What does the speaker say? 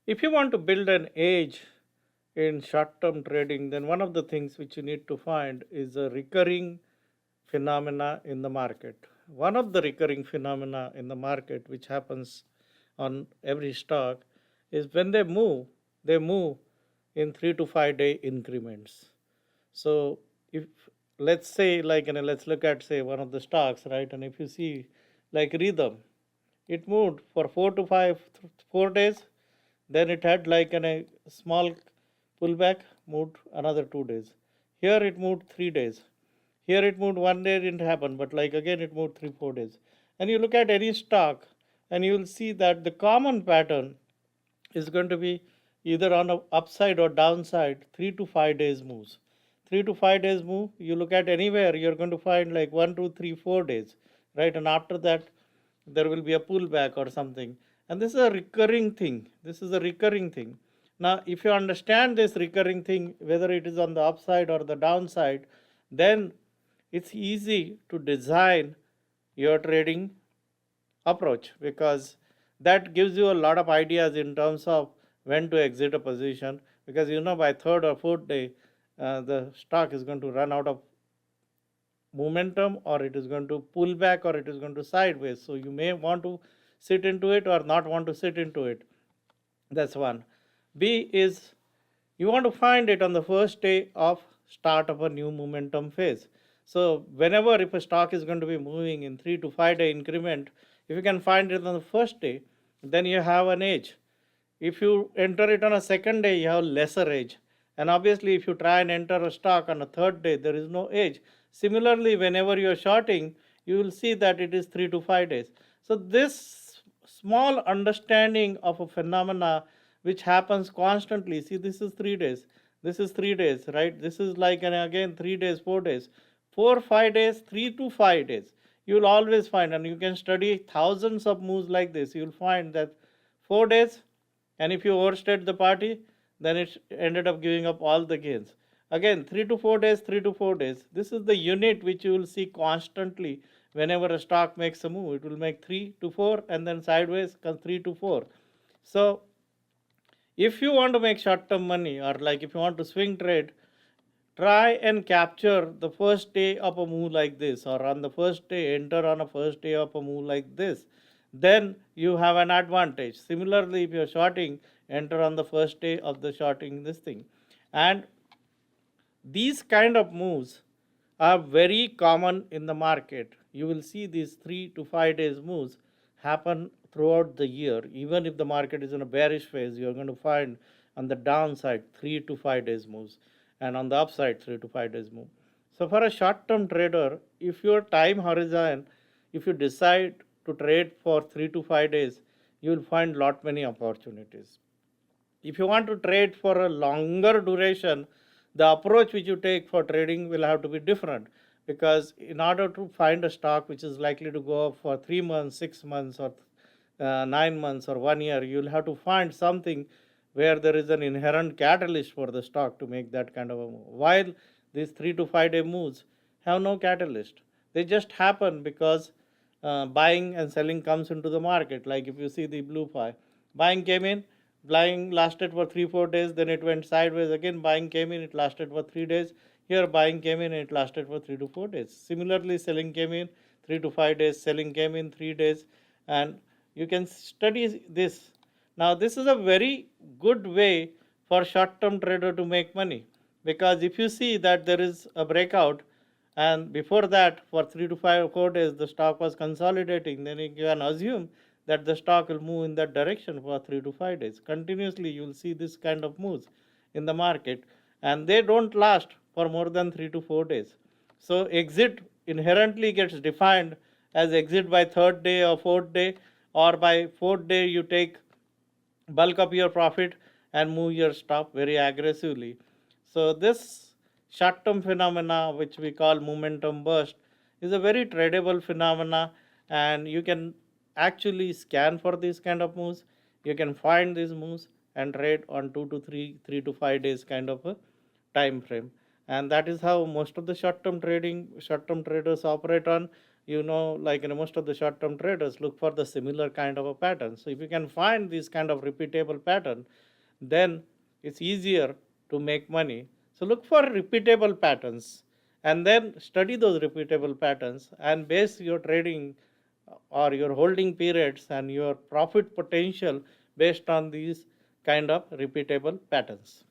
If you want to build an edge in short term trading, then one of the things which you need to find is a recurring phenomena in the market. One of the recurring phenomena in the market which happens on every stock is when they move in 3 to 5 day increments. So if let's say like let's look at say one of the stocks, right? And if you see like Rhythm, it moved for 4 days, then it had like a small pullback, moved another 2 days. Here it moved 3 days. Here it moved one day, didn't happen, but like again it moved 3, 4 days. And you look at any stock and you will see that the common pattern is going to be either on a upside or downside 3 to 5 days moves. 3 to 5 days move, you look at anywhere, you're going to find like 1, 2, 3, 4 days, right? And after that, there will be a pullback or something. And this is a recurring thing. This is a recurring thing. Now, if you understand this recurring thing, whether it is on the upside or the downside, then it's easy to design your trading approach, because that gives you a lot of ideas in terms of when to exit a position, because by third or fourth day the stock is going to run out of momentum, or it is going to pull back, or it is going to sideways, so you may want to sit into it or not want to sit into it. That's one. B is you want to find it on the first day of start of a new momentum phase. So whenever if a stock is going to be moving in 3 to 5 day increment, if you can find it on the first day, then you have an edge. If you enter it on a second day, you have lesser edge. And obviously, if you try and enter a stock on a third day, there is no edge. Similarly, whenever you're shorting, you will see that it is 3 to 5 days. So this small understanding of a phenomena which happens constantly. See, this is 3 days. This is 3 days, right? This is like, and again, 3 days, 4 days. 4, 5 days, 3 to 5 days. You will always find, and you can study thousands of moves like this. You will find that 4 days, and if you overstayed the party, then it ended up giving up all the gains. Again, 3 to 4 days, 3 to 4 days. This is the unit which you will see constantly whenever a stock makes a move. It will make 3 to 4 and then sideways comes 3 to 4. So if you want to make short term money, or like if you want to swing trade, try and capture the first day of a move like this, or on the first day enter on a first day of a move like this, then you have an advantage. Similarly, if you're shorting, enter on the first day of the shorting this thing. And these kind of moves are very common in the market. You will see these 3 to 5 days moves happen throughout the year. Even if the market is in a bearish phase, you're going to find on the downside 3 to 5 days moves, and on the upside 3 to 5 days move. So for a short-term trader, if your time horizon, if you decide to trade for 3 to 5 days, you will find lot many opportunities. If you want to trade for a longer duration, the approach which you take for trading will have to be different, because in order to find a stock which is likely to go up for 3 months, 6 months, or 9 months, or 1 year, you'll have to find something where there is an inherent catalyst for the stock to make that kind of a move. While these 3 to 5 day moves have no catalyst, they just happen because buying and selling comes into the market. Like if you see the blue pie, buying came in, buying lasted for 3, 4 days, then it went sideways again, buying came in, it lasted for 3 days. Here buying came in, it lasted for 3 to 4 days. Similarly, selling came in 3 to 5 days, selling came in 3 days, and you can study this. Now this is a very good way for short term trader to make money, because if you see that there is a breakout, and before that for 3 to 4 days the stock was consolidating, then you can assume that the stock will move in that direction for 3 to 5 days continuously. You will see this kind of moves in the market, and they don't last for more than 3 to 4 days. So exit inherently gets defined as exit by third day or fourth day, or by fourth day you take bulk up your profit and move your stop very aggressively. So this short-term phenomena, which we call momentum burst, is a very tradable phenomena, and you can actually scan for these kind of moves. You can find these moves and trade on 2 to 3, 3 to 5 days kind of a time frame. And that is how most of the short-term traders operate on. like most of the short-term traders look for the similar kind of a pattern. So if you can find this kind of repeatable pattern, then it's easier to make money. So look for repeatable patterns and then study those repeatable patterns and base your trading or your holding periods and your profit potential based on these kind of repeatable patterns.